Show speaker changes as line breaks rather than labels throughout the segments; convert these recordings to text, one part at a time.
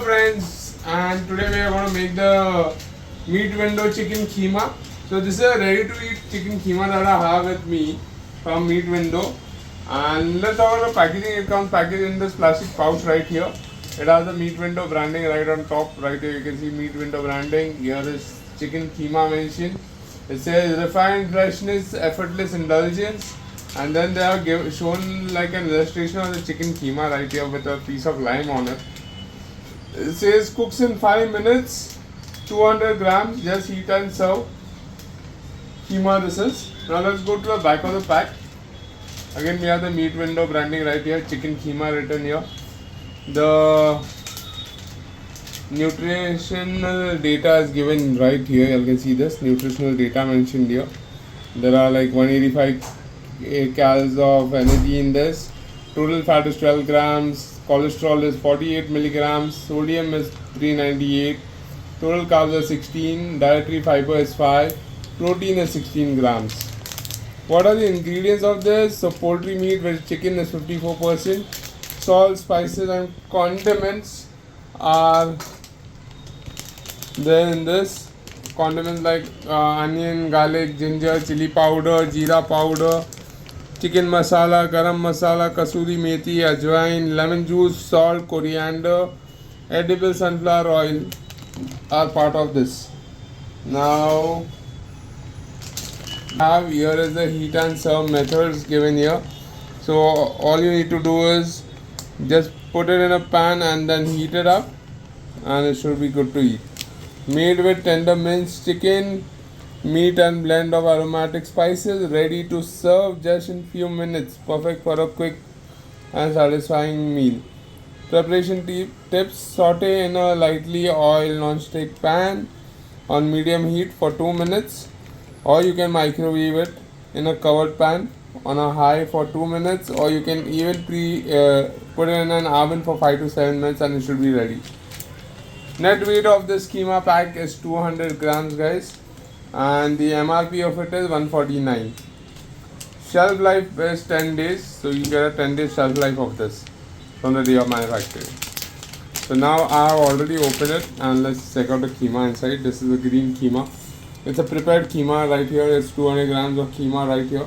friends, and today we are going to make the Meat Window Chicken Kheema. So this is a ready to eat chicken keema that I have with me from Meat Window. And let's talk about the packaging. It comes packaged in this plastic pouch right here. It has the Meat Window branding right on top. Right here you can see Meat Window branding. Here is chicken keema mentioned. It says refined freshness, effortless indulgence. And then they are shown like an illustration of the chicken keema right here with a piece of lime on it. It says cooks in 5 minutes, 200 grams, just heat and serve. Keema this is. Now let's go to the back of the pack. Again we have the Meat Window branding right here, chicken keema written here. The nutritional data is given right here. You can see this nutritional data mentioned here. There are like 185 calories of energy in this. Total fat is 12 grams. Cholesterol is 48 milligrams. Sodium is 398. Total carbs are 16. Dietary fiber is 5. Protein is 16 grams. What are the ingredients of this? So poultry meat with chicken is 54%. Salt, spices and condiments are there in this. Condiments like onion, garlic, ginger, chili powder, jeera powder, chicken masala, garam masala, kasuri methi, ajwain, lemon juice, salt, coriander, edible sunflower oil are part of this. Now here is the heat and serve methods given here. So all you need to do is just put it in a pan and then heat it up and it should be good to eat. Made with tender minced chicken, meat and blend of aromatic spices, ready to serve just in few minutes. Perfect for a quick and satisfying meal. Preparation tips: saute in a lightly oiled non-stick pan on medium heat for 2 minutes, or you can microwave it in a covered pan on a high for 2 minutes, or you can even put it in an oven for 5 to 7 minutes and it should be ready. Net weight of this keema pack is 200 grams guys, and the MRP of it is 149. Shelf life is 10 days, so you get a 10-day shelf life of this from the day of manufacturing. So now I have already opened it and let's check out the keema inside. This is the green keema. It's a prepared keema right here. It's 200 grams of keema right here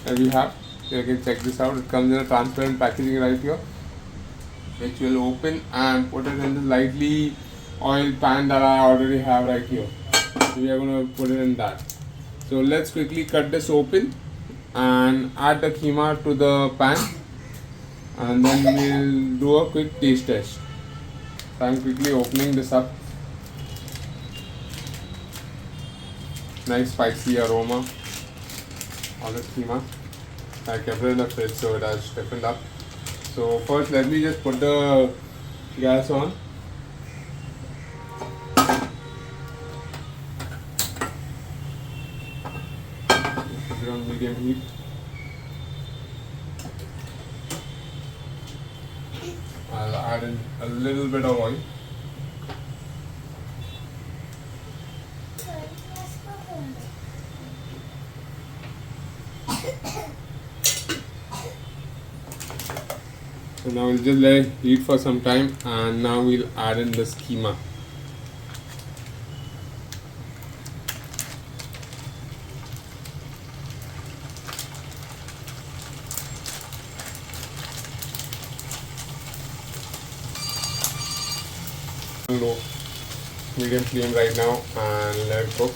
that we have. So you can check this out. It comes in a transparent packaging right here, which will open and put it in the lightly oiled pan that I already have right here. So we are going to put it in that. So let's quickly cut this open and add the keema to the pan, and then we'll do a quick taste test. So I'm quickly opening this up. Nice spicy aroma on the keema. I kept it in the fridge so it has stiffened up. So first let me just put the gas on. Put it on medium heat. I'll add in a little bit of oil. So now we'll just let it heat for some time, and now we'll add in this keema. Low, medium flame right now and let it cook.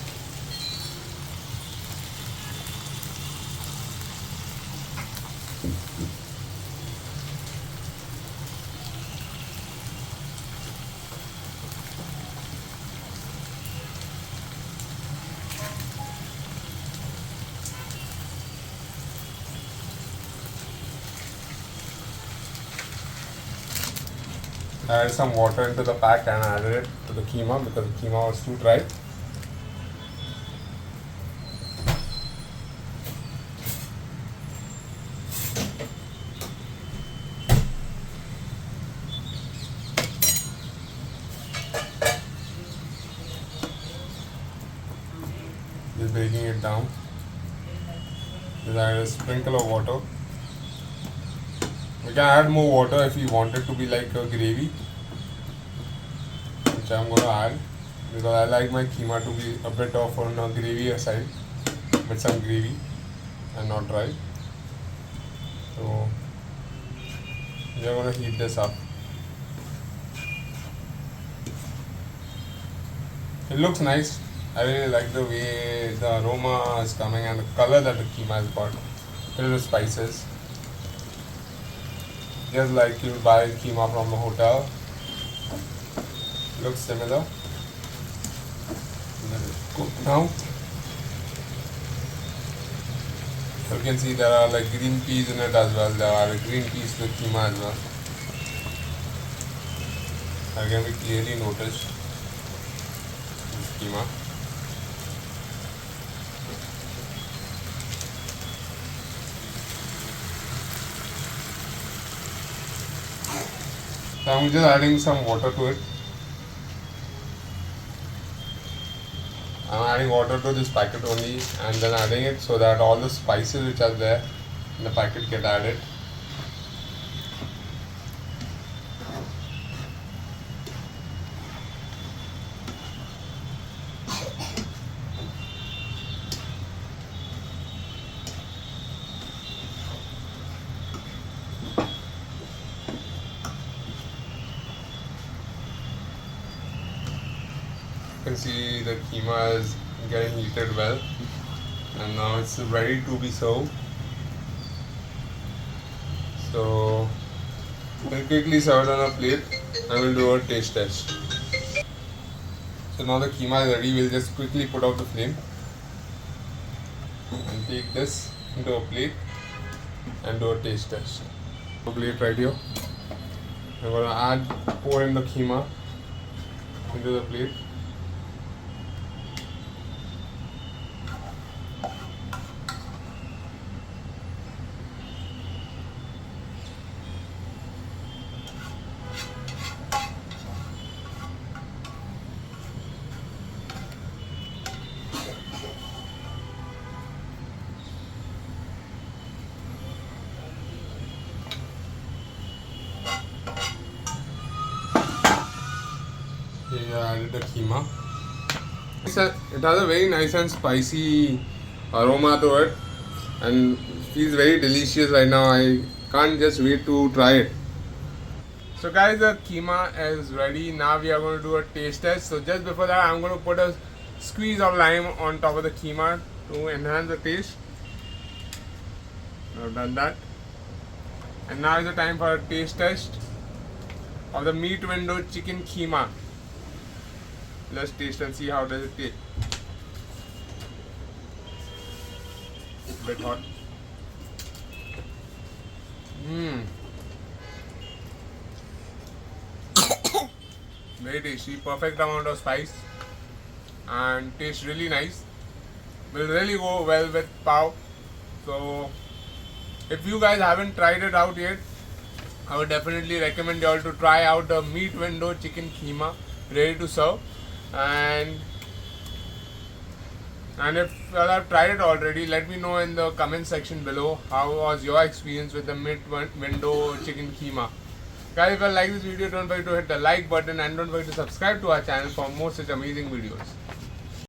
I added some water into the pack and added it to the keema because the keema was too dry. Just breaking it down. Just add a sprinkle of water. We can add more water if we want it to be like a gravy. which I'm going to add because I like my keema to be a bit of on a gravy side, with some gravy and not dry. So we're going to heat this up. It looks nice. I really like the way the aroma is coming and the color that the keema has got. Filled with spices. Just like you buy keema from a hotel. Looks similar. Let it cook now. You can see there are like green peas in it as well. There are green peas with keema as well. That can be clearly noticed. This keema. So I'm just adding some water to it. I'm adding water to this packet only and then adding it so that all the spices which are there in the packet get added. You can see the keema is getting heated well and now it's ready to be served. So we'll quickly serve it on a plate and we'll do a taste test. So now the keema is ready, we'll just quickly put out the flame and take this into a plate and do a taste test. A plate right here. I'm going to pour in the keema into the plate. Here I added the keema. It has a very nice and spicy aroma to it and feels very delicious right now. I can't just wait to try it. So guys, the keema is ready. Now we are going to do a taste test. So just before that, I'm going to put a squeeze of lime on top of the keema to enhance the taste. I've done that. And now is the time for a taste test of the Meat Window Chicken Kheema. Let's taste and see how does it taste. A bit hot. Very tasty, perfect amount of spice and tastes really nice. Will really go well with pav. So if you guys haven't tried it out yet, I would definitely recommend you all to try out the Meat Window Chicken Kheema ready to serve. And if you all have tried it already, let me know in the comment section below how was your experience with the Meat Window Chicken Kheema. Guys, if you like this video, don't forget to hit the like button and don't forget to subscribe to our channel for more such amazing videos.